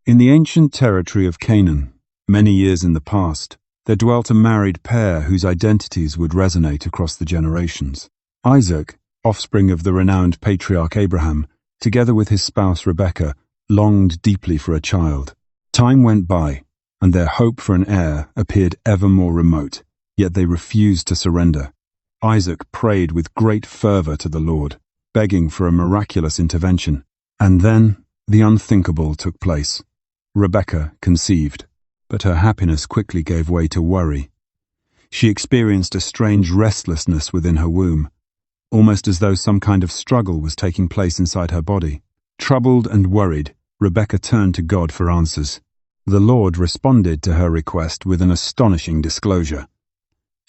In the ancient territory of Canaan, many years in the past, there dwelt a married pair whose identities would resonate across the generations. Isaac, offspring of the renowned patriarch Abraham, together with his spouse Rebekah, longed deeply for a child. Time went by, and their hope for an heir appeared ever more remote, yet they refused to surrender. Isaac prayed with great fervor to the Lord, begging for a miraculous intervention. And then the unthinkable took place. Rebekah conceived, but her happiness quickly gave way to worry. She experienced a strange restlessness within her womb, almost as though some kind of struggle was taking place inside her body. Troubled and worried, Rebekah turned to God for answers. The Lord responded to her request with an astonishing disclosure.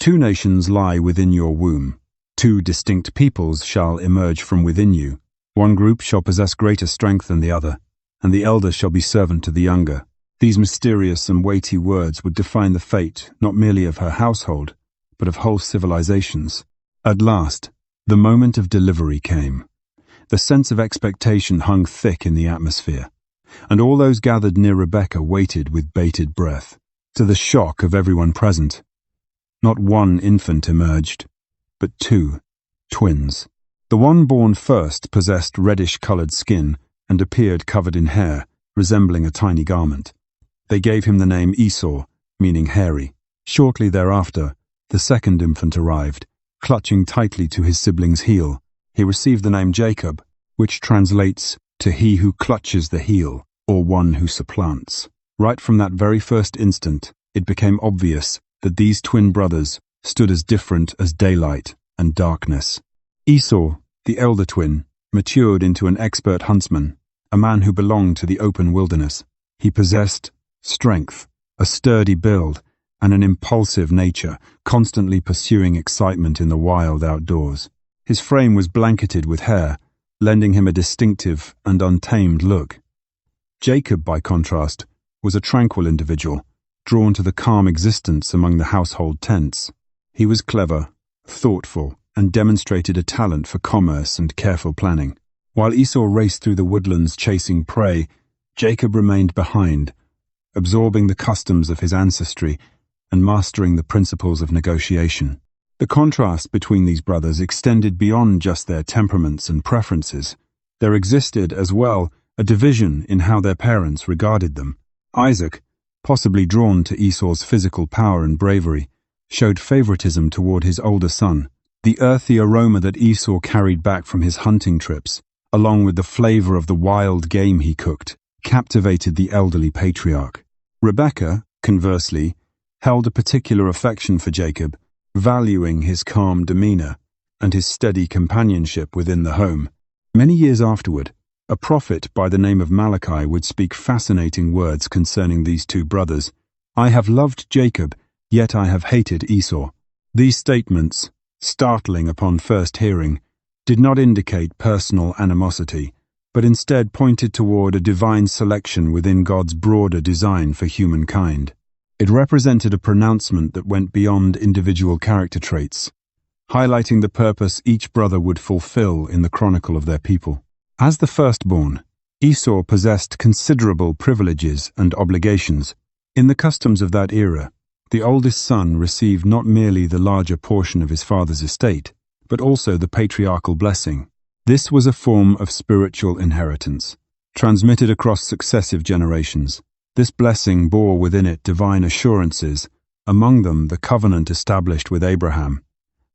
2 nations lie within your womb. 2 distinct peoples shall emerge from within you. 1 group shall possess greater strength than the other, and the elder shall be servant to the younger. These mysterious and weighty words would define the fate not merely of her household, but of whole civilizations. At last, the moment of delivery came. The sense of expectation hung thick in the atmosphere, and all those gathered near Rebekah waited with bated breath. To the shock of everyone present, not 1 infant emerged, but 2 twins. The one born first possessed reddish-colored skin and appeared covered in hair, resembling a tiny garment. They gave him the name Esau, meaning hairy. Shortly thereafter, the second infant arrived, clutching tightly to his sibling's heel. He received the name Jacob, which translates to he who clutches the heel, or one who supplants. Right from that very first instant, it became obvious that these twin brothers stood as different as daylight and darkness. Esau, the elder twin, matured into an expert huntsman, a man who belonged to the open wilderness. He possessed strength, a sturdy build, and an impulsive nature, constantly pursuing excitement in the wild outdoors. His frame was blanketed with hair, lending him a distinctive and untamed look. Jacob, by contrast, was a tranquil individual, drawn to the calm existence among the household tents. He was clever, thoughtful, and demonstrated a talent for commerce and careful planning. While Esau raced through the woodlands chasing prey, Jacob remained behind, absorbing the customs of his ancestry and mastering the principles of negotiation. The contrast between these brothers extended beyond just their temperaments and preferences. There existed, as well, a division in how their parents regarded them. Isaac, possibly drawn to Esau's physical power and bravery, showed favoritism toward his older son. The earthy aroma that Esau carried back from his hunting trips, along with the flavor of the wild game he cooked, captivated the elderly patriarch. Rebekah, conversely, held a particular affection for Jacob, valuing his calm demeanor and his steady companionship within the home. Many years afterward, a prophet by the name of Malachi would speak fascinating words concerning these 2 brothers. "I have loved Jacob, yet I have hated Esau." These statements, startling upon first hearing, did not indicate personal animosity, but instead pointed toward a divine selection within God's broader design for humankind. It represented a pronouncement that went beyond individual character traits, highlighting the purpose each brother would fulfill in the chronicle of their people. As the firstborn, Esau possessed considerable privileges and obligations. In the customs of that era, the oldest son received not merely the larger portion of his father's estate, but also the patriarchal blessing. This was a form of spiritual inheritance, transmitted across successive generations. This blessing bore within it divine assurances, among them the covenant established with Abraham,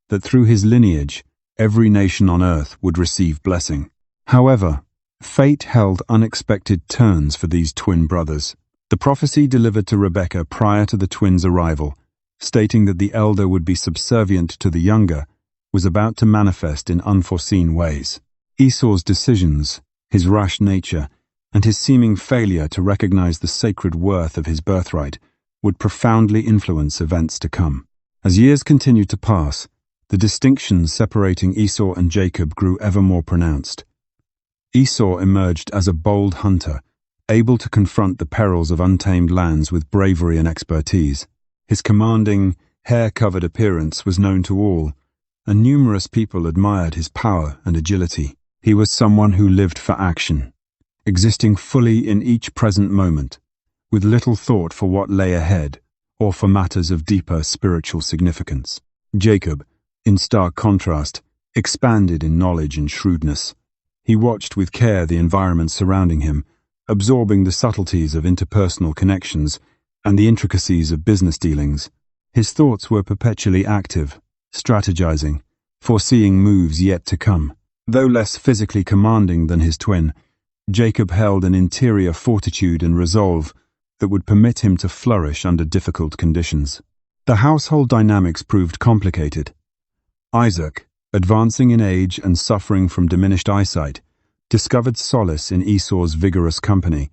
that through his lineage every nation on earth would receive blessing. However, fate held unexpected turns for these twin brothers. The prophecy delivered to Rebekah prior to the twins' arrival, stating that the elder would be subservient to the younger, was about to manifest in unforeseen ways. Esau's decisions, his rash nature, and his seeming failure to recognize the sacred worth of his birthright would profoundly influence events to come. As years continued to pass, the distinctions separating Esau and Jacob grew ever more pronounced. Esau emerged as a bold hunter, able to confront the perils of untamed lands with bravery and expertise. His commanding, hair-covered appearance was known to all, and numerous people admired his power and agility. He was someone who lived for action, existing fully in each present moment, with little thought for what lay ahead or for matters of deeper spiritual significance. Jacob, in stark contrast, expanded in knowledge and shrewdness. He watched with care the environment surrounding him, absorbing the subtleties of interpersonal connections and the intricacies of business dealings. His thoughts were perpetually active, strategizing, foreseeing moves yet to come. Though less physically commanding than his twin, Jacob held an interior fortitude and resolve that would permit him to flourish under difficult conditions. The household dynamics proved complicated. Isaac, advancing in age and suffering from diminished eyesight, discovered solace in Esau's vigorous company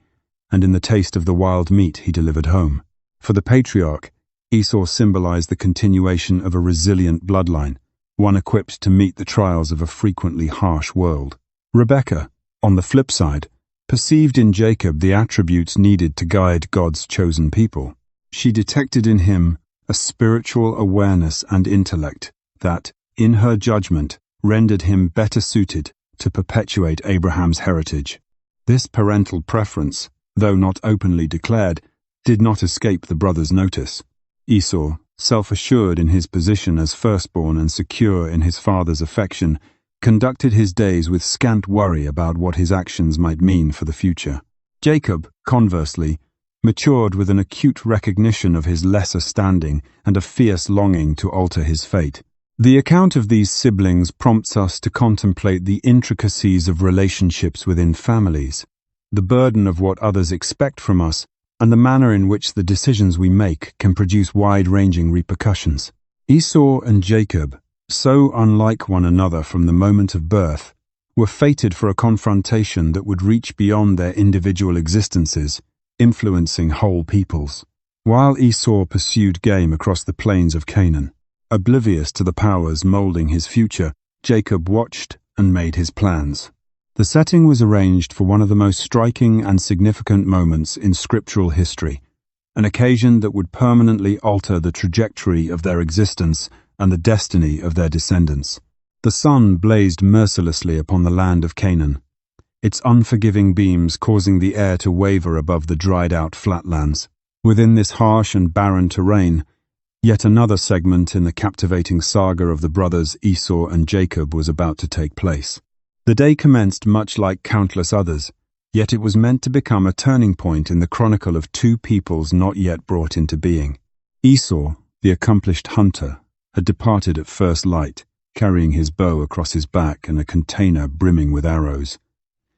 and in the taste of the wild meat he delivered home. For the patriarch, Esau symbolized the continuation of a resilient bloodline, one equipped to meet the trials of a frequently harsh world. Rebekah, on the flip side, perceived in Jacob the attributes needed to guide God's chosen people. She detected in him a spiritual awareness and intellect that, in her judgment, rendered him better suited to perpetuate Abraham's heritage. This parental preference, though not openly declared, did not escape the brothers' notice. Esau, self-assured in his position as firstborn and secure in his father's affection, conducted his days with scant worry about what his actions might mean for the future. Jacob, conversely, matured with an acute recognition of his lesser standing and a fierce longing to alter his fate. The account of these siblings prompts us to contemplate the intricacies of relationships within families, the burden of what others expect from us, and the manner in which the decisions we make can produce wide-ranging repercussions. Esau and Jacob, so unlike one another from the moment of birth, were fated for a confrontation that would reach beyond their individual existences, influencing whole peoples. While Esau pursued game across the plains of Canaan, oblivious to the powers molding his future, Jacob watched and made his plans. The setting was arranged for one of the most striking and significant moments in scriptural history, an occasion that would permanently alter the trajectory of their existence and the destiny of their descendants. The sun blazed mercilessly upon the land of Canaan, its unforgiving beams causing the air to waver above the dried-out flatlands. Within this harsh and barren terrain, yet another segment in the captivating saga of the brothers Esau and Jacob was about to take place. The day commenced much like countless others, yet it was meant to become a turning point in the chronicle of two peoples not yet brought into being. Esau, the accomplished hunter, had departed at first light, carrying his bow across his back and a container brimming with arrows.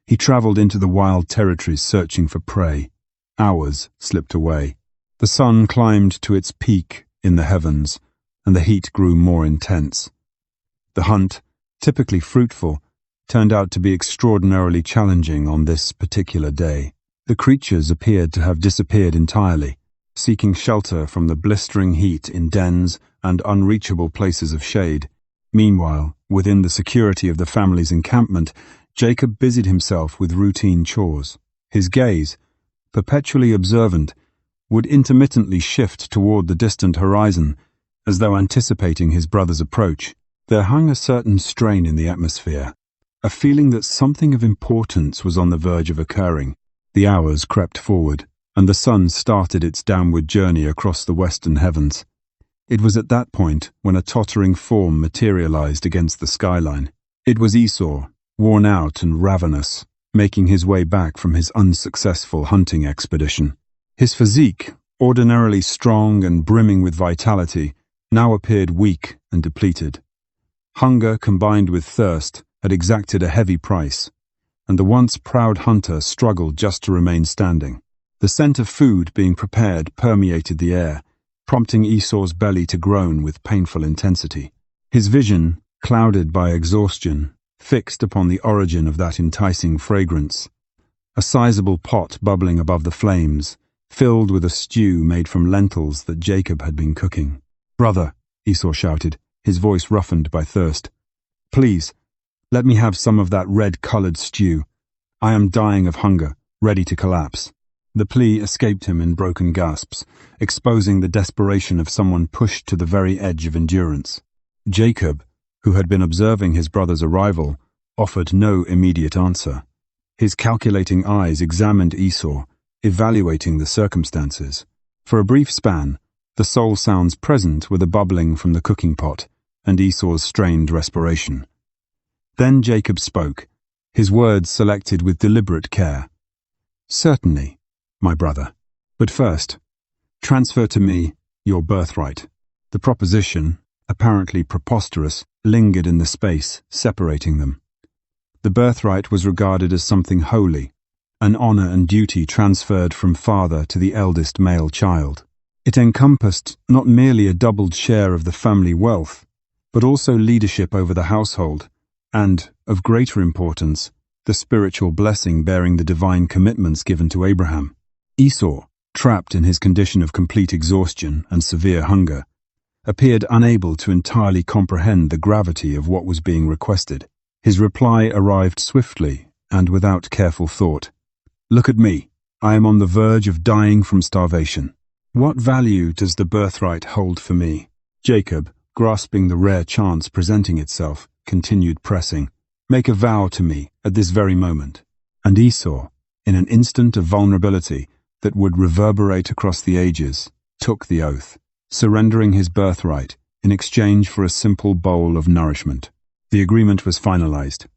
He traveled into the wild territories searching for prey. Hours slipped away. The sun climbed to its peak in the heavens, and the heat grew more intense. The hunt, typically fruitful, turned out to be extraordinarily challenging on this particular day. The creatures appeared to have disappeared entirely, seeking shelter from the blistering heat in dens and unreachable places of shade. Meanwhile, within the security of the family's encampment, Jacob busied himself with routine chores. His gaze, perpetually observant, would intermittently shift toward the distant horizon, as though anticipating his brother's approach. There hung a certain strain in the atmosphere, a feeling that something of importance was on the verge of occurring. The hours crept forward, and the sun started its downward journey across the western heavens. It was at that point when a tottering form materialized against the skyline. It was Esau, worn out and ravenous, making his way back from his unsuccessful hunting expedition. His physique, ordinarily strong and brimming with vitality, now appeared weak and depleted. Hunger combined with thirst had exacted a heavy price, and the once proud hunter struggled just to remain standing. The scent of food being prepared permeated the air, prompting Esau's belly to groan with painful intensity. His vision, clouded by exhaustion, fixed upon the origin of that enticing fragrance. A sizable pot bubbling above the flames, filled with a stew made from lentils that Jacob had been cooking. "Brother," Esau shouted, his voice roughened by thirst, "please, let me have some of that red-colored stew. I am dying of hunger, ready to collapse." The plea escaped him in broken gasps, exposing the desperation of someone pushed to the very edge of endurance. Jacob, who had been observing his brother's arrival, offered no immediate answer. His calculating eyes examined Esau, evaluating the circumstances. For a brief span, the sole sounds present were the bubbling from the cooking pot and Esau's strained respiration. Then Jacob spoke, his words selected with deliberate care. "Certainly, my brother. But first, transfer to me your birthright." The proposition, apparently preposterous, lingered in the space separating them. The birthright was regarded as something holy, an honor and duty transferred from father to the eldest male child. It encompassed not merely a doubled share of the family wealth, but also leadership over the household, and, of greater importance, the spiritual blessing bearing the divine commitments given to Abraham. Esau, trapped in his condition of complete exhaustion and severe hunger, appeared unable to entirely comprehend the gravity of what was being requested. His reply arrived swiftly and without careful thought. "Look at me. I am on the verge of dying from starvation. What value does the birthright hold for me?" Jacob, grasping the rare chance presenting itself, continued pressing. "Make a vow to me at this very moment." And Esau, in an instant of vulnerability that would reverberate across the ages, took the oath, surrendering his birthright in exchange for a simple bowl of nourishment. The agreement was finalized.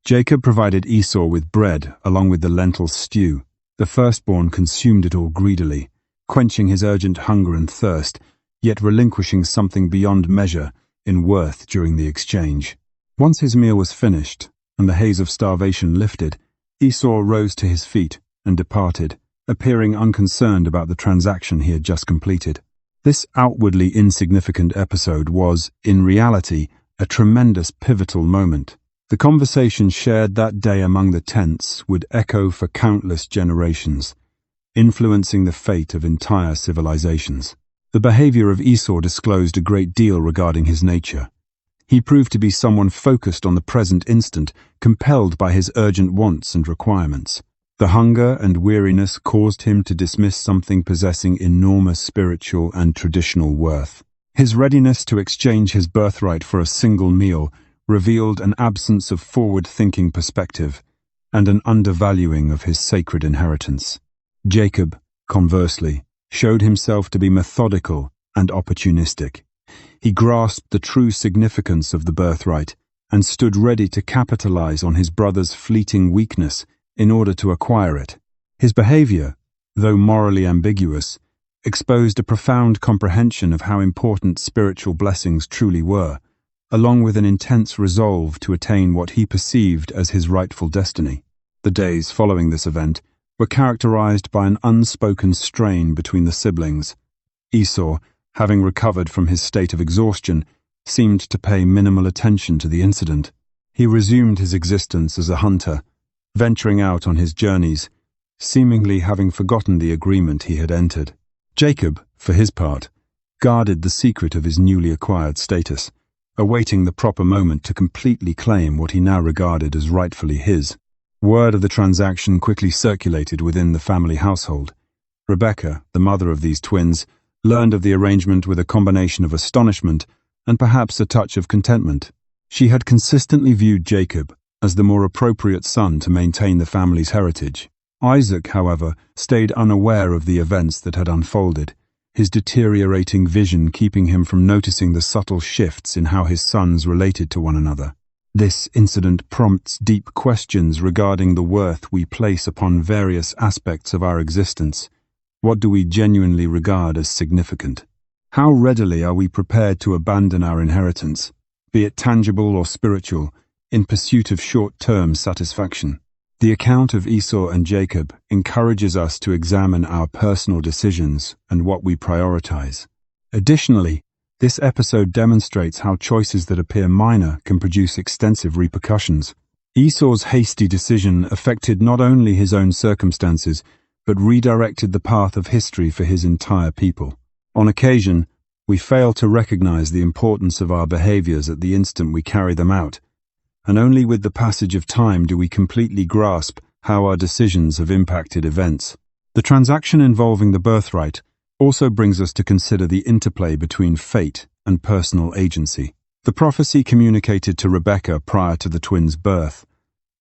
Jacob provided Esau with bread along with the lentil stew. The firstborn consumed it all greedily, quenching his urgent hunger and thirst, yet relinquishing something beyond measure in worth during the exchange. Once his meal was finished and the haze of starvation lifted, Esau rose to his feet and departed, appearing unconcerned about the transaction he had just completed. This outwardly insignificant episode was, in reality, a tremendous pivotal moment. The conversation shared that day among the tents would echo for countless generations, influencing the fate of entire civilizations. The behavior of Esau disclosed a great deal regarding his nature. He proved to be someone focused on the present instant, compelled by his urgent wants and requirements. The hunger and weariness caused him to dismiss something possessing enormous spiritual and traditional worth. His readiness to exchange his birthright for a single meal revealed an absence of forward-thinking perspective and an undervaluing of his sacred inheritance. Jacob, conversely, showed himself to be methodical and opportunistic. He grasped the true significance of the birthright and stood ready to capitalize on his brother's fleeting weakness in order to acquire it. His behavior, though morally ambiguous, exposed a profound comprehension of how important spiritual blessings truly were, along with an intense resolve to attain what he perceived as his rightful destiny. The days following this event were characterized by an unspoken strain between the siblings. Esau, having recovered from his state of exhaustion, seemed to pay minimal attention to the incident. He resumed his existence as a hunter, venturing out on his journeys, seemingly having forgotten the agreement he had entered. Jacob, for his part, guarded the secret of his newly acquired status, awaiting the proper moment to completely claim what he now regarded as rightfully his. Word of the transaction quickly circulated within the family household. Rebecca, the mother of these twins, learned of the arrangement with a combination of astonishment and perhaps a touch of contentment. She had consistently viewed Jacob as the more appropriate son to maintain the family's heritage. Isaac, however, stayed unaware of the events that had unfolded, his deteriorating vision keeping him from noticing the subtle shifts in how his sons related to one another. This incident prompts deep questions regarding the worth we place upon various aspects of our existence. What do we genuinely regard as significant? How readily are we prepared to abandon our inheritance, be it tangible or spiritual, in pursuit of short-term satisfaction? The account of Esau and Jacob encourages us to examine our personal decisions and what we prioritize. Additionally, this episode demonstrates how choices that appear minor can produce extensive repercussions. Esau's hasty decision affected not only his own circumstances, but redirected the path of history for his entire people. On occasion, we fail to recognize the importance of our behaviors at the instant we carry them out, and only with the passage of time do we completely grasp how our decisions have impacted events. The transaction involving the birthright also brings us to consider the interplay between fate and personal agency. The prophecy communicated to Rebecca prior to the twins' birth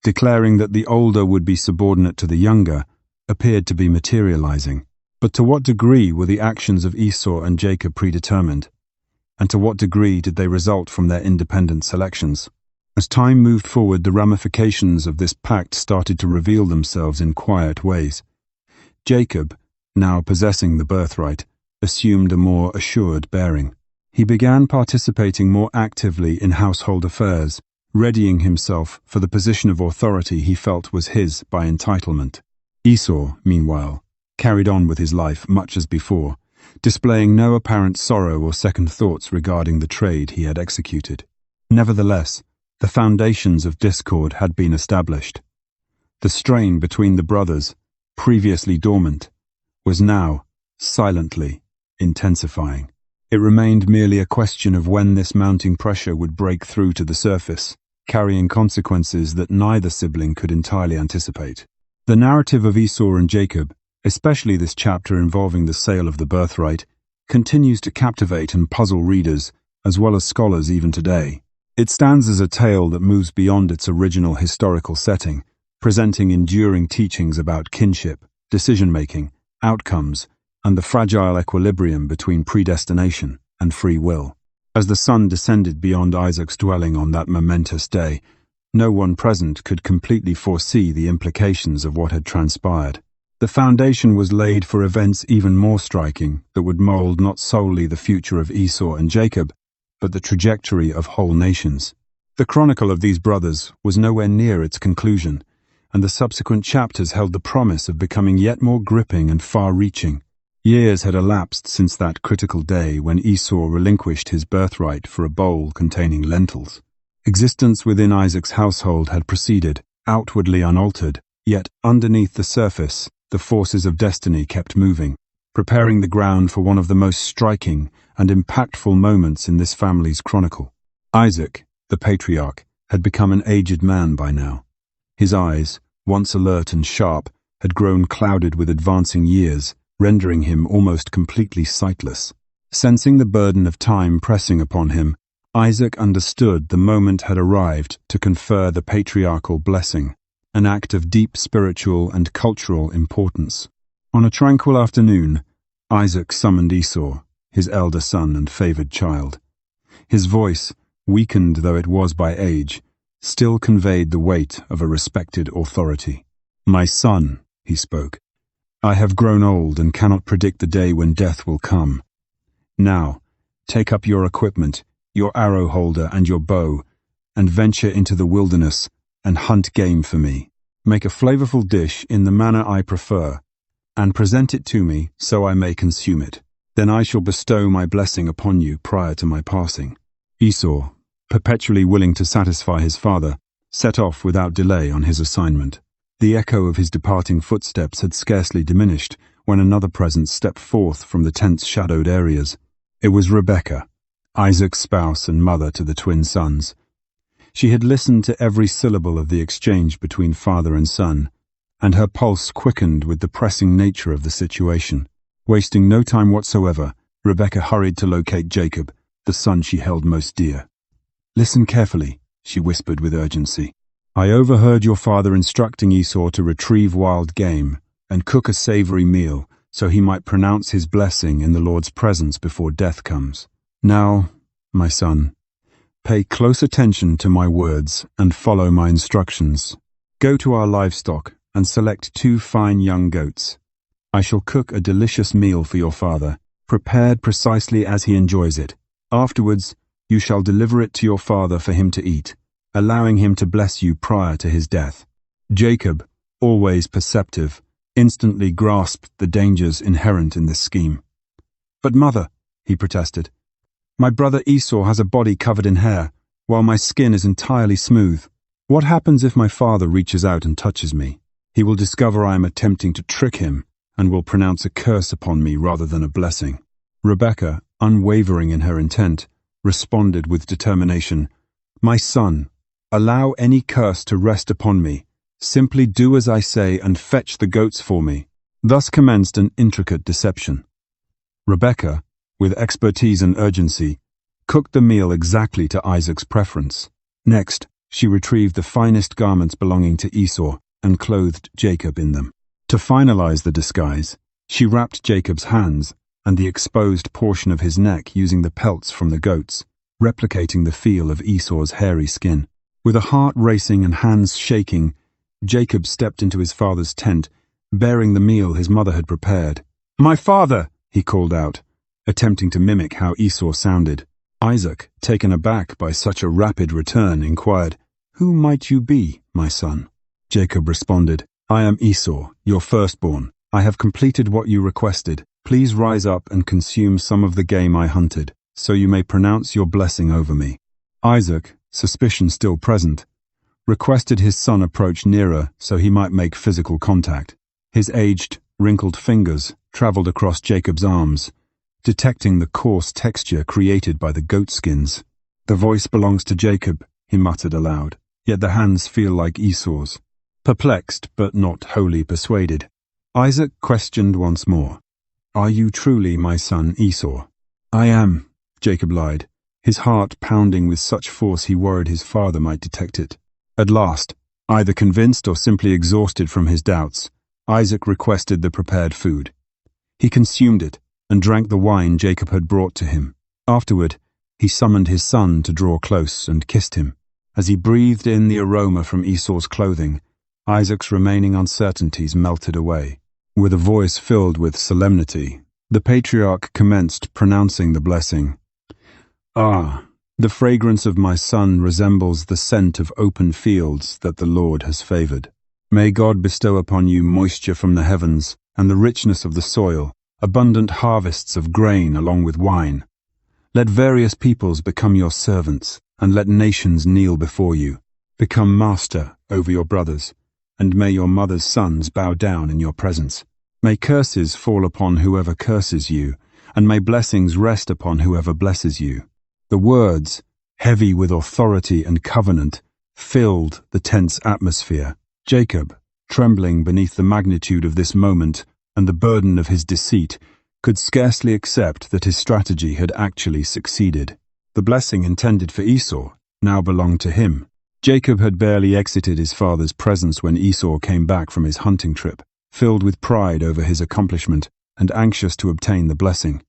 declaring that the older would be subordinate to the younger, appeared to be materializing. But to what degree were the actions of Esau and Jacob predetermined? And to what degree did they result from their independent selections? As time moved forward, the ramifications of this pact started to reveal themselves in quiet ways. Jacob, now possessing the birthright, assumed a more assured bearing. He began participating more actively in household affairs, readying himself for the position of authority he felt was his by entitlement. Esau, meanwhile, carried on with his life much as before, displaying no apparent sorrow or second thoughts regarding the trade he had executed. Nevertheless, the foundations of discord had been established. The strain between the brothers, previously dormant, was now, silently, intensifying. It remained merely a question of when this mounting pressure would break through to the surface, carrying consequences that neither sibling could entirely anticipate. The narrative of Esau and Jacob, especially this chapter involving the sale of the birthright, continues to captivate and puzzle readers, as well as scholars even today. It stands as a tale that moves beyond its original historical setting, presenting enduring teachings about kinship, decision-making, outcomes, and the fragile equilibrium between predestination and free will. As the sun descended beyond Isaac's dwelling on that momentous day, no one present could completely foresee the implications of what had transpired. The foundation was laid for events even more striking that would mold not solely the future of Esau and Jacob, but the trajectory of whole nations. The chronicle of these brothers was nowhere near its conclusion, and the subsequent chapters held the promise of becoming yet more gripping and far-reaching. Years had elapsed since that critical day when Esau relinquished his birthright for a bowl containing lentils. Existence within Isaac's household had proceeded, outwardly unaltered, yet underneath the surface, the forces of destiny kept moving, preparing the ground for one of the most striking and impactful moments in this family's chronicle. Isaac, the patriarch, had become an aged man by now. His eyes, once alert and sharp, had grown clouded with advancing years, rendering him almost completely sightless. Sensing the burden of time pressing upon him, Isaac understood the moment had arrived to confer the patriarchal blessing, an act of deep spiritual and cultural importance. On a tranquil afternoon, Isaac summoned Esau, his elder son and favored child. His voice, weakened though it was by age, still conveyed the weight of a respected authority. "My son," he spoke, "I have grown old and cannot predict the day when death will come. Now, take up your equipment, your arrow holder and your bow, and venture into the wilderness and hunt game for me. Make a flavorful dish in the manner I prefer, and present it to me so I may consume it. Then I shall bestow my blessing upon you prior to my passing." Esau, perpetually willing to satisfy his father, set off without delay on his assignment. The echo of his departing footsteps had scarcely diminished when another presence stepped forth from the tent's shadowed areas. It was Rebekah, Isaac's spouse and mother to the twin sons. She had listened to every syllable of the exchange between father and son, and her pulse quickened with the pressing nature of the situation. Wasting no time whatsoever, Rebekah hurried to locate Jacob, the son she held most dear. "Listen carefully," she whispered with urgency. "I overheard your father instructing Esau to retrieve wild game and cook a savory meal so he might pronounce his blessing in the Lord's presence before death comes. Now, my son, pay close attention to my words and follow my instructions. Go to our livestock and select 2 fine young goats. I shall cook a delicious meal for your father, prepared precisely as he enjoys it. Afterwards, you shall deliver it to your father for him to eat, allowing him to bless you prior to his death." Jacob, always perceptive, instantly grasped the dangers inherent in this scheme. "But mother," he protested, "my brother Esau has a body covered in hair, while my skin is entirely smooth. What happens if my father reaches out and touches me? He will discover I am attempting to trick him, and will pronounce a curse upon me rather than a blessing." Rebekah, unwavering in her intent, responded with determination, "My son, allow any curse to rest upon me. Simply do as I say and fetch the goats for me." Thus commenced an intricate deception. Rebekah, with expertise and urgency, cooked the meal exactly to Isaac's preference. Next, She retrieved the finest garments belonging to Esau and clothed Jacob in them. To finalize the disguise, she wrapped Jacob's hands and the exposed portion of his neck using the pelts from the goats, replicating the feel of Esau's hairy skin. With a heart racing and hands shaking, Jacob stepped into his father's tent, bearing the meal his mother had prepared. "My father!" he called out, attempting to mimic how Esau sounded. Isaac, taken aback by such a rapid return, inquired, "Who might you be, my son?" Jacob responded, "I am Esau, your firstborn. I have completed what you requested. Please rise up and consume some of the game I hunted, so you may pronounce your blessing over me." Isaac, suspicion still present, requested his son approach nearer so he might make physical contact. His aged, wrinkled fingers traveled across Jacob's arms, detecting the coarse texture created by the goat skins. "The voice belongs to Jacob," he muttered aloud, "yet the hands feel like Esau's." Perplexed but not wholly persuaded, Isaac questioned once more, "Are you truly my son Esau?" "I am," Jacob lied, his heart pounding with such force he worried his father might detect it. At last, either convinced or simply exhausted from his doubts, Isaac requested the prepared food. He consumed it and drank the wine Jacob had brought to him. Afterward, he summoned his son to draw close and kissed him. As he breathed in the aroma from Esau's clothing, Isaac's remaining uncertainties melted away. With a voice filled with solemnity, the patriarch commenced pronouncing the blessing. "Ah, the fragrance of my son resembles the scent of open fields that the Lord has favored. May God bestow upon you moisture from the heavens and the richness of the soil, abundant harvests of grain along with wine. Let various peoples become your servants, and let nations kneel before you. Become master over your brothers, and may your mother's sons bow down in your presence. May curses fall upon whoever curses you, and may blessings rest upon whoever blesses you." The words, heavy with authority and covenant, filled the tense atmosphere. Jacob, trembling beneath the magnitude of this moment and the burden of his deceit, could scarcely accept that his strategy had actually succeeded. The blessing intended for Esau now belonged to him. Jacob had barely exited his father's presence when Esau came back from his hunting trip, filled with pride over his accomplishment and anxious to obtain the blessing.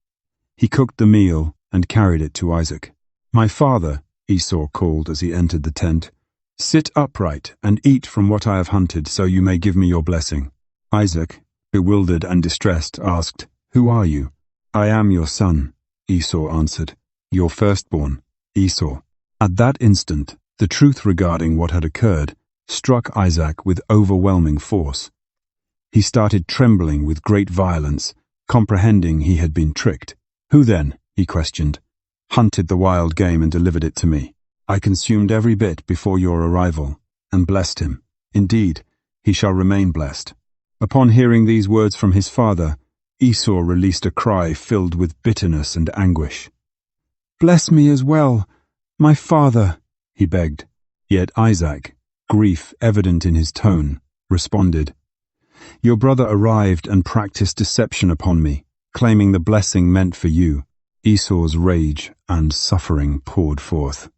He cooked the meal and carried it to Isaac. "My father," Esau called as he entered the tent, "sit upright and eat from what I have hunted so you may give me your blessing." Isaac, bewildered and distressed, asked, "Who are you?" "I am your son," Esau answered. "Your firstborn, Esau." At that instant, the truth regarding what had occurred struck Isaac with overwhelming force. He started trembling with great violence, comprehending he had been tricked. "Who then," he questioned, "hunted the wild game and delivered it to me? I consumed every bit before your arrival, and blessed him. Indeed, he shall remain blessed." Upon hearing these words from his father, Esau released a cry filled with bitterness and anguish. "Bless me as well, my father," he begged. Yet Isaac, grief evident in his tone, responded, "Your brother arrived and practiced deception upon me, claiming the blessing meant for you." Esau's rage and suffering poured forth.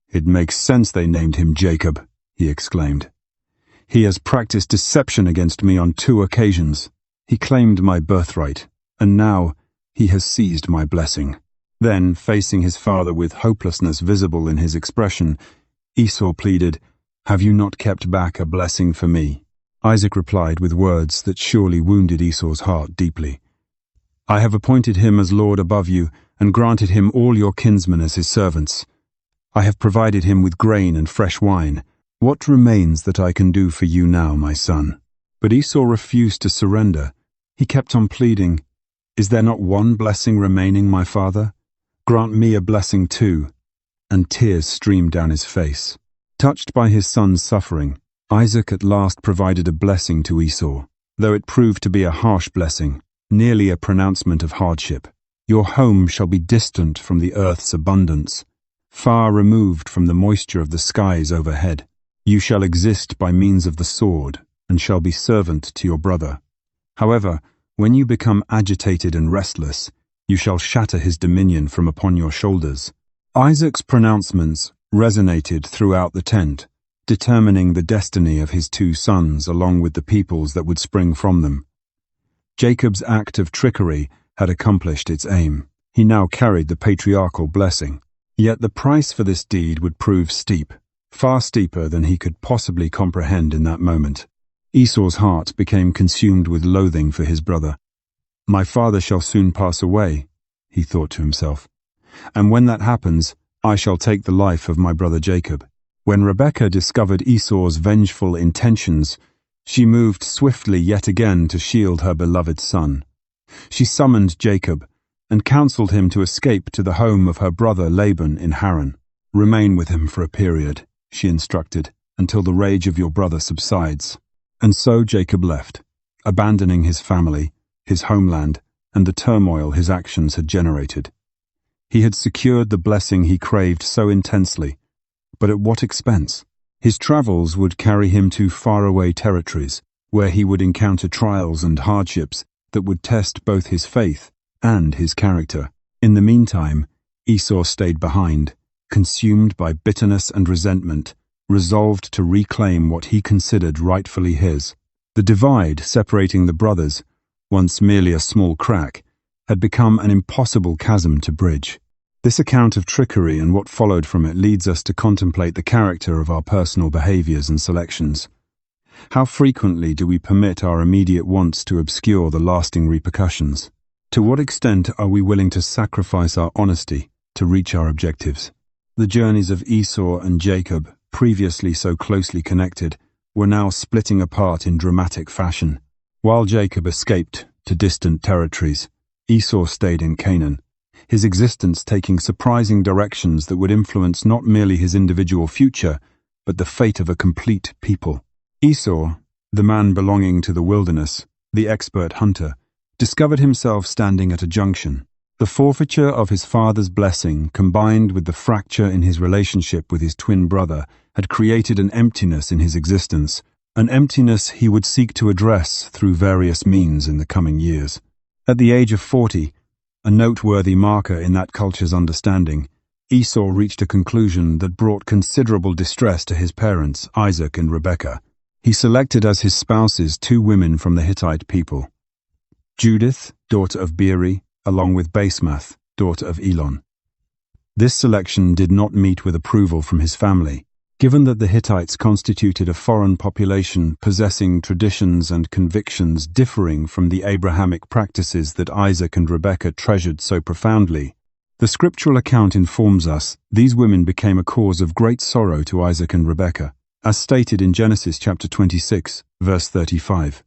"It makes sense they named him Jacob," he exclaimed. "He has practiced deception against me on 2 occasions. He claimed my birthright, and now he has seized my blessing." Then, facing his father with hopelessness visible in his expression, Esau pleaded, "Have you not kept back a blessing for me?" Isaac replied with words that surely wounded Esau's heart deeply. "I have appointed him as lord above you, and granted him all your kinsmen as his servants. I have provided him with grain and fresh wine. What remains that I can do for you now, my son?" But Esau refused to surrender. He kept on pleading, "Is there not one blessing remaining, my father? Grant me a blessing too." And tears streamed down his face. Touched by his son's suffering, Isaac at last provided a blessing to Esau, though it proved to be a harsh blessing, nearly a pronouncement of hardship. "Your home shall be distant from the earth's abundance, far removed from the moisture of the skies overhead. You shall exist by means of the sword, and shall be servant to your brother. However, when you become agitated and restless, you shall shatter his dominion from upon your shoulders." Isaac's pronouncements resonated throughout the tent, determining the destiny of his two sons along with the peoples that would spring from them. Jacob's act of trickery had accomplished its aim. He now carried the patriarchal blessing. Yet the price for this deed would prove steep, far steeper than he could possibly comprehend in that moment. Esau's heart became consumed with loathing for his brother. "My father shall soon pass away," he thought to himself, "and when that happens, I shall take the life of my brother Jacob." When Rebekah discovered Esau's vengeful intentions, she moved swiftly yet again to shield her beloved son. She summoned Jacob and counseled him to escape to the home of her brother Laban in Haran. "Remain with him for a period," she instructed, "until the rage of your brother subsides." And so Jacob left, abandoning his family, his homeland, and the turmoil his actions had generated. He had secured the blessing he craved so intensely, but at what expense? His travels would carry him to faraway territories, where he would encounter trials and hardships that would test both his faith and his character. In the meantime, Esau stayed behind, consumed by bitterness and resentment, resolved to reclaim what he considered rightfully his. The divide separating the brothers, once merely a small crack, had become an impossible chasm to bridge. This account of trickery and what followed from it leads us to contemplate the character of our personal behaviors and selections. How frequently do we permit our immediate wants to obscure the lasting repercussions? To what extent are we willing to sacrifice our honesty to reach our objectives? The journeys of Esau and Jacob, previously so closely connected, were now splitting apart in dramatic fashion. While Jacob escaped to distant territories, Esau stayed in Canaan, his existence taking surprising directions that would influence not merely his individual future, but the fate of a complete people. Esau, the man belonging to the wilderness, the expert hunter, discovered himself standing at a junction. The forfeiture of his father's blessing, combined with the fracture in his relationship with his twin brother, had created an emptiness in his existence, an emptiness he would seek to address through various means in the coming years. At the age of 40, a noteworthy marker in that culture's understanding, Esau reached a conclusion that brought considerable distress to his parents, Isaac and Rebekah. He selected as his spouses two women from the Hittite people, Judith, daughter of Beeri, along with Basemath, daughter of Elon. This selection did not meet with approval from his family, given that the Hittites constituted a foreign population possessing traditions and convictions differing from the Abrahamic practices that Isaac and Rebekah treasured so profoundly. The scriptural account informs us these women became a cause of great sorrow to Isaac and Rebekah, as stated in Genesis chapter 26, verse 35.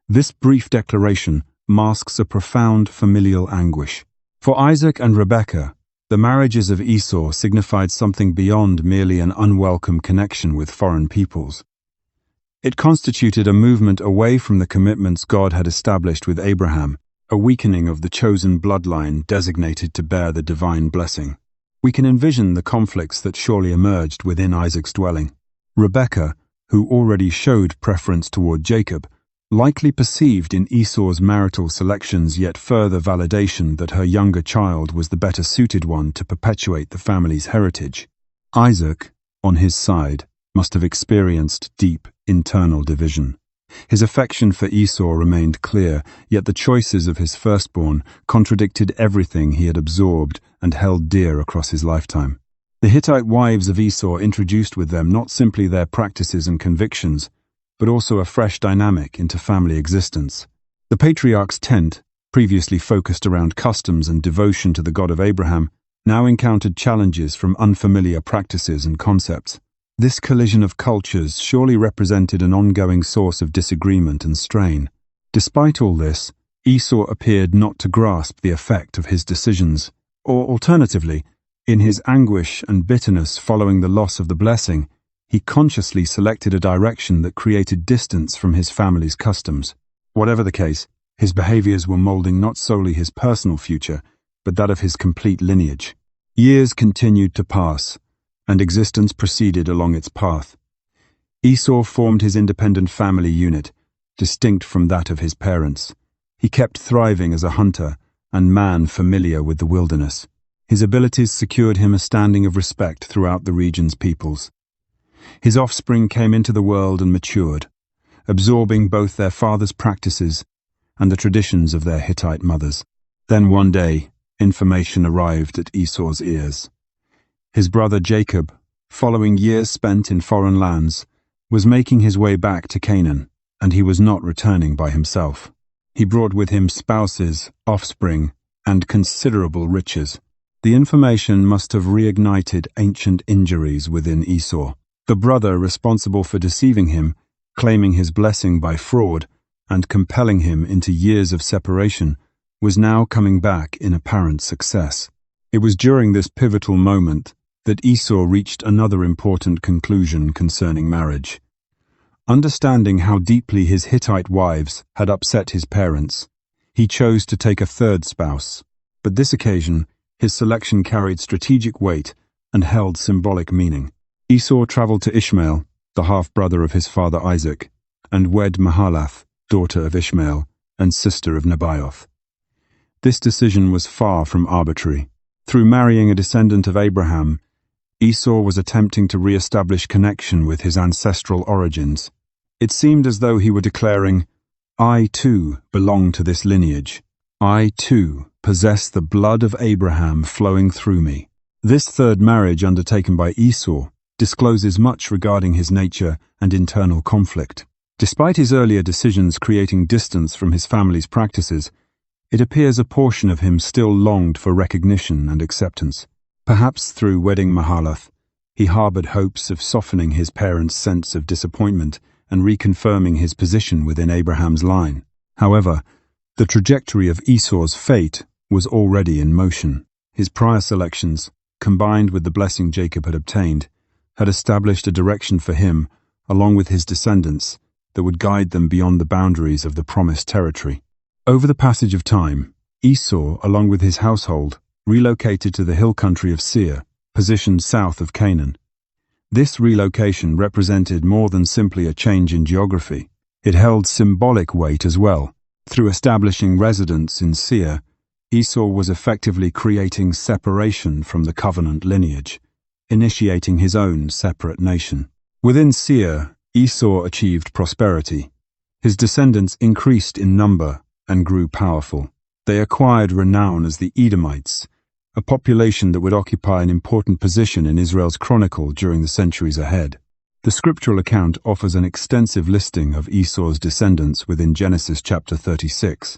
This brief declaration masks a profound familial anguish. For Isaac and Rebekah, the marriages of Esau signified something beyond merely an unwelcome connection with foreign peoples. It constituted a movement away from the commitments God had established with Abraham, a weakening of the chosen bloodline designated to bear the divine blessing. We can envision the conflicts that surely emerged within Isaac's dwelling. Rebekah, who already showed preference toward Jacob, likely perceived in Esau's marital selections yet further validation that her younger child was the better suited one to perpetuate the family's heritage. Isaac, on his side, must have experienced deep internal division. His affection for Esau remained clear, yet the choices of his firstborn contradicted everything he had absorbed and held dear across his lifetime. The Hittite wives of Esau introduced with them not simply their practices and convictions, but also a fresh dynamic into family existence. The patriarch's tent, previously focused around customs and devotion to the God of Abraham, now encountered challenges from unfamiliar practices and concepts. This collision of cultures surely represented an ongoing source of disagreement and strain. Despite all this, Esau appeared not to grasp the effect of his decisions, or alternatively, in his anguish and bitterness following the loss of the blessing, he consciously selected a direction that created distance from his family's customs. Whatever the case, his behaviors were molding not solely his personal future, but that of his complete lineage. Years continued to pass, and existence proceeded along its path. Esau formed his independent family unit, distinct from that of his parents. He kept thriving as a hunter and man familiar with the wilderness. His abilities secured him a standing of respect throughout the region's peoples. His offspring came into the world and matured, absorbing both their father's practices and the traditions of their Hittite mothers. Then one day, information arrived at Esau's ears. His brother Jacob, following years spent in foreign lands, was making his way back to Canaan, and he was not returning by himself. He brought with him spouses, offspring, and considerable riches. The information must have reignited ancient injuries within Esau. The brother responsible for deceiving him, claiming his blessing by fraud, and compelling him into years of separation, was now coming back in apparent success. It was during this pivotal moment that Esau reached another important conclusion concerning marriage. Understanding how deeply his Hittite wives had upset his parents, he chose to take a third spouse. But this occasion, his selection carried strategic weight and held symbolic meaning. Esau traveled to Ishmael, the half-brother of his father Isaac, and wed Mahalath, daughter of Ishmael and sister of Nebaioth. This decision was far from arbitrary. Through marrying a descendant of Abraham, Esau was attempting to re-establish connection with his ancestral origins. It seemed as though he were declaring, "I too belong to this lineage. I too possess the blood of Abraham flowing through me." This third marriage undertaken by Esau discloses much regarding his nature and internal conflict. Despite his earlier decisions creating distance from his family's practices, it appears a portion of him still longed for recognition and acceptance. Perhaps through wedding Mahalath, he harbored hopes of softening his parents' sense of disappointment and reconfirming his position within Abraham's line. However, the trajectory of Esau's fate was already in motion. His prior selections, combined with the blessing Jacob had obtained, had established a direction for him, along with his descendants, that would guide them beyond the boundaries of the promised territory. Over the passage of time, Esau, along with his household, relocated to the hill country of Seir, positioned south of Canaan. This relocation represented more than simply a change in geography. It held symbolic weight as well. Through establishing residence in Seir, Esau was effectively creating separation from the covenant lineage, initiating his own separate nation. Within Seir, Esau achieved prosperity. His descendants increased in number and grew powerful. They acquired renown as the Edomites, a population that would occupy an important position in Israel's chronicle during the centuries ahead. The scriptural account offers an extensive listing of Esau's descendants within Genesis chapter 36,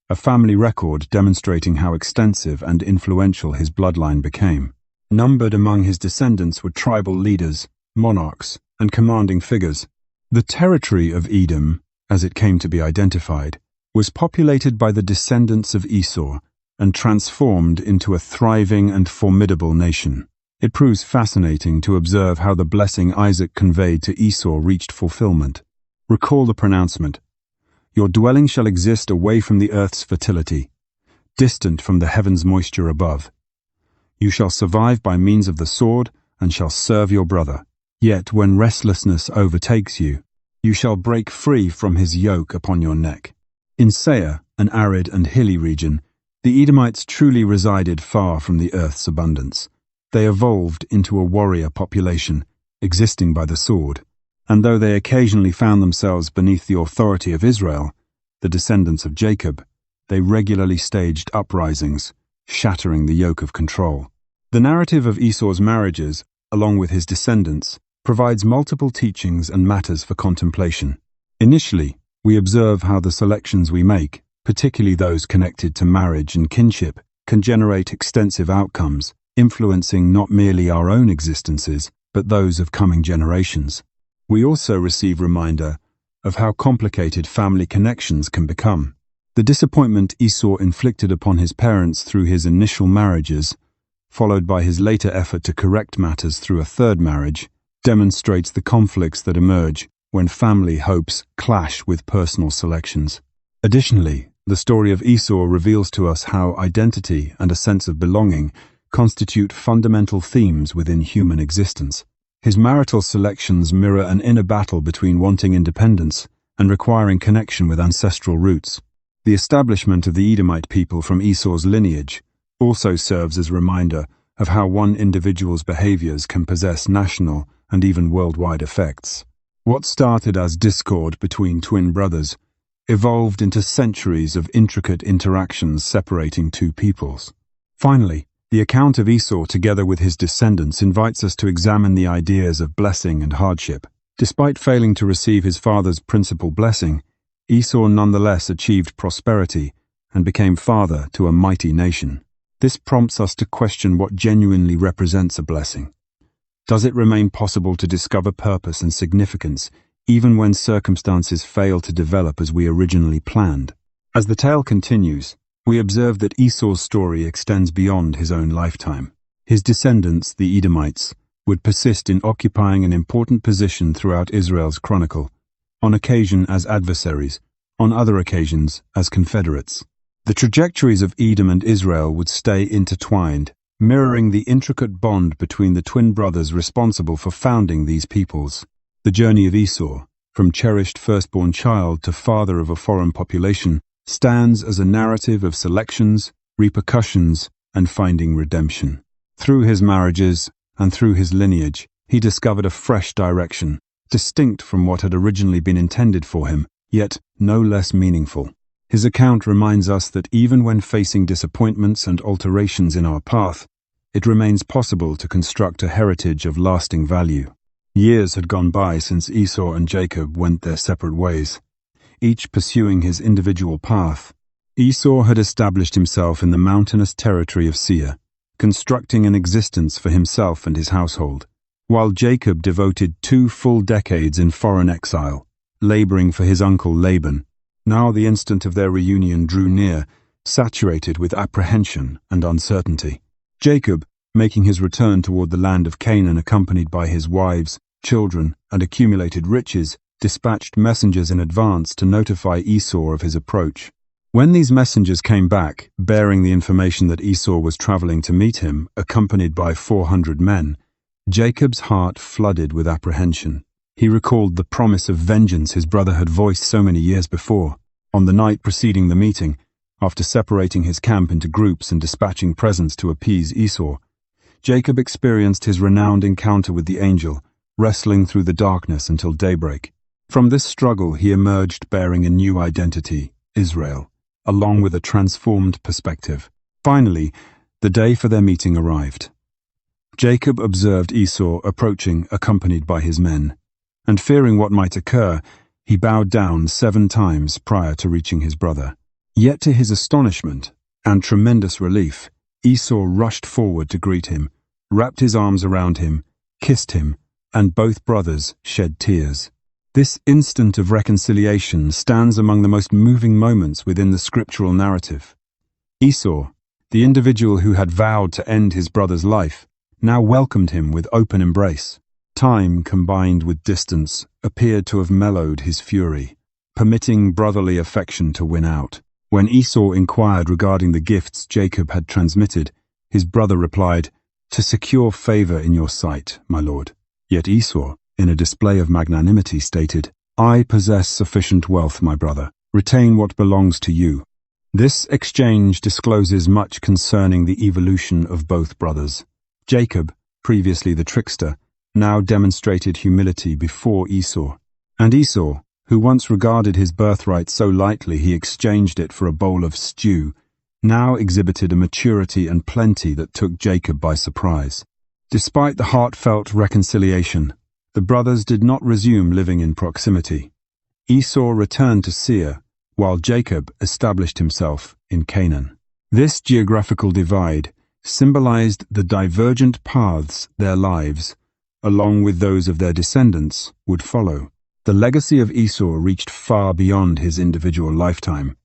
a family record demonstrating how extensive and influential his bloodline became. Numbered among his descendants were tribal leaders, monarchs, and commanding figures. The territory of Edom, as it came to be identified, was populated by the descendants of Esau and transformed into a thriving and formidable nation. It proves fascinating to observe how the blessing Isaac conveyed to Esau reached fulfillment. Recall the pronouncement, "Your dwelling shall exist away from the earth's fertility, distant from the heaven's moisture above. You shall survive by means of the sword and shall serve your brother. Yet when restlessness overtakes you, you shall break free from his yoke upon your neck." In Seir, an arid and hilly region, the Edomites truly resided far from the earth's abundance. They evolved into a warrior population, existing by the sword, and though they occasionally found themselves beneath the authority of Israel, the descendants of Jacob, they regularly staged uprisings, shattering the yoke of control. The narrative of Esau's marriages, along with his descendants, provides multiple teachings and matters for contemplation. Initially, we observe how the selections we make, particularly those connected to marriage and kinship, can generate extensive outcomes, influencing not merely our own existences, but those of coming generations. We also receive reminder of how complicated family connections can become. The disappointment Esau inflicted upon his parents through his initial marriages, followed by his later effort to correct matters through a third marriage, demonstrates the conflicts that emerge when family hopes clash with personal selections. Additionally, the story of Esau reveals to us how identity and a sense of belonging constitute fundamental themes within human existence. His marital selections mirror an inner battle between wanting independence and requiring connection with ancestral roots. The establishment of the Edomite people from Esau's lineage also serves as a reminder of how one individual's behaviors can possess national and even worldwide effects. What started as discord between twin brothers evolved into centuries of intricate interactions separating two peoples. Finally, the account of Esau together with his descendants invites us to examine the ideas of blessing and hardship. Despite failing to receive his father's principal blessing, Esau nonetheless achieved prosperity and became father to a mighty nation. This prompts us to question what genuinely represents a blessing. Does it remain possible to discover purpose and significance even when circumstances fail to develop as we originally planned? As the tale continues, we observe that Esau's story extends beyond his own lifetime. His descendants, the Edomites, would persist in occupying an important position throughout Israel's chronicle, on occasion as adversaries, on other occasions as confederates. The trajectories of Edom and Israel would stay intertwined, mirroring the intricate bond between the twin brothers responsible for founding these peoples. The journey of Esau, from cherished firstborn child to father of a foreign population, stands as a narrative of selections, repercussions, and finding redemption. Through his marriages and through his lineage, he discovered a fresh direction, distinct from what had originally been intended for him, yet no less meaningful. His account reminds us that even when facing disappointments and alterations in our path, it remains possible to construct a heritage of lasting value. Years had gone by since Esau and Jacob went their separate ways, each pursuing his individual path. Esau had established himself in the mountainous territory of Seir, constructing an existence for himself and his household, while Jacob devoted 2 full decades in foreign exile, laboring for his uncle Laban. Now the instant of their reunion drew near, saturated with apprehension and uncertainty. Jacob, making his return toward the land of Canaan accompanied by his wives, children, and accumulated riches, dispatched messengers in advance to notify Esau of his approach. When these messengers came back, bearing the information that Esau was traveling to meet him, accompanied by 400 men, Jacob's heart flooded with apprehension. He recalled the promise of vengeance his brother had voiced so many years before. On the night preceding the meeting, after separating his camp into groups and dispatching presents to appease Esau, Jacob experienced his renowned encounter with the angel, wrestling through the darkness until daybreak. From this struggle he emerged bearing a new identity, Israel, along with a transformed perspective. Finally, the day for their meeting arrived. Jacob observed Esau approaching accompanied by his men, and fearing what might occur, he bowed down 7 times prior to reaching his brother. Yet to his astonishment and tremendous relief, Esau rushed forward to greet him, wrapped his arms around him, kissed him, and both brothers shed tears. This instant of reconciliation stands among the most moving moments within the scriptural narrative. Esau, the individual who had vowed to end his brother's life, now welcomed him with open embrace. Time, combined with distance, appeared to have mellowed his fury, permitting brotherly affection to win out. When Esau inquired regarding the gifts Jacob had transmitted, his brother replied, "To secure favor in your sight, my lord." Yet Esau, in a display of magnanimity, stated, "I possess sufficient wealth, my brother. Retain what belongs to you." This exchange discloses much concerning the evolution of both brothers. Jacob, previously the trickster, now demonstrated humility before Esau. And Esau, who once regarded his birthright so lightly he exchanged it for a bowl of stew, now exhibited a maturity and plenty that took Jacob by surprise. Despite the heartfelt reconciliation, the brothers did not resume living in proximity. Esau returned to Seir, while Jacob established himself in Canaan. This geographical divide symbolized the divergent paths their lives, along with those of their descendants, would follow. The legacy of Esau reached far beyond his individual lifetime.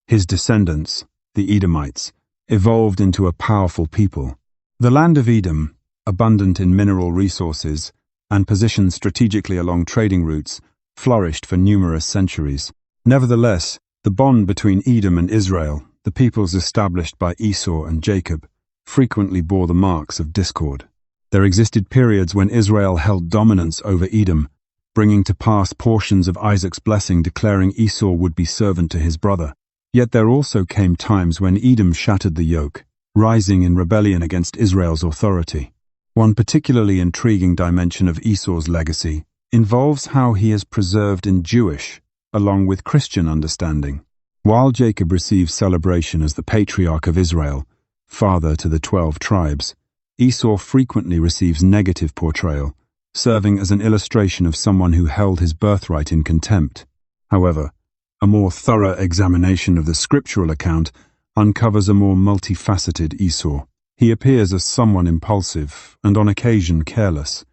His descendants, the Edomites, evolved into a powerful people. The land of Edom, abundant in mineral resources and positioned strategically along trading routes, flourished for numerous centuries. Nevertheless, the bond between Edom and Israel, the peoples established by Esau and Jacob, frequently bore the marks of discord. There existed periods when Israel held dominance over Edom, bringing to pass portions of Isaac's blessing declaring Esau would be servant to his brother. Yet there also came times when Edom shattered the yoke, rising in rebellion against Israel's authority. One particularly intriguing dimension of Esau's legacy involves how he is preserved in Jewish, along with Christian understanding. While Jacob receives celebration as the patriarch of Israel, father to the 12 tribes, Esau frequently receives negative portrayal, serving as an illustration of someone who held his birthright in contempt. However, a more thorough examination of the scriptural account uncovers a more multifaceted Esau. He appears as someone impulsive and on occasion careless,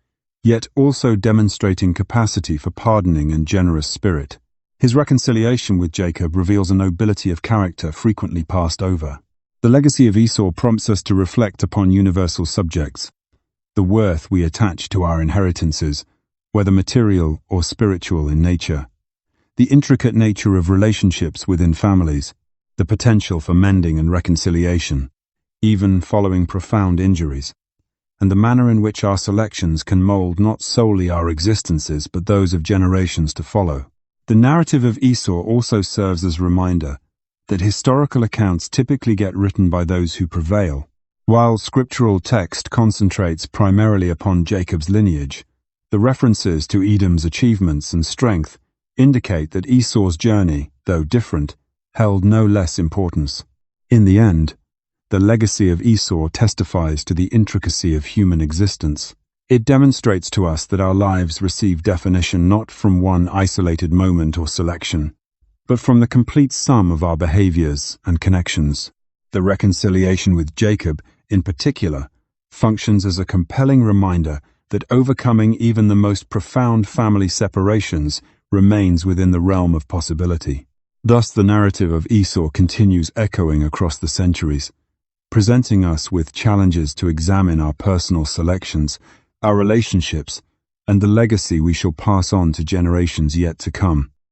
yet also demonstrating capacity for pardoning and generous spirit. His reconciliation with Jacob reveals a nobility of character frequently passed over. The legacy of Esau prompts us to reflect upon universal subjects, the worth we attach to our inheritances, whether material or spiritual in nature, the intricate nature of relationships within families, the potential for mending and reconciliation, even following profound injuries, and the manner in which our selections can mold not solely our existences but those of generations to follow. The narrative of Esau also serves as a reminder that historical accounts typically get written by those who prevail. While scriptural text concentrates primarily upon Jacob's lineage, the references to Edom's achievements and strength indicate that Esau's journey, though different, held no less importance. In the end, the legacy of Esau testifies to the intricacy of human existence. It demonstrates to us that our lives receive definition not from one isolated moment or selection, but from the complete sum of our behaviors and connections. The reconciliation with Jacob, in particular, functions as a compelling reminder that overcoming even the most profound family separations remains within the realm of possibility. Thus, the narrative of Esau continues echoing across the centuries, presenting us with challenges to examine our personal selections, our relationships, and the legacy we shall pass on to generations yet to come.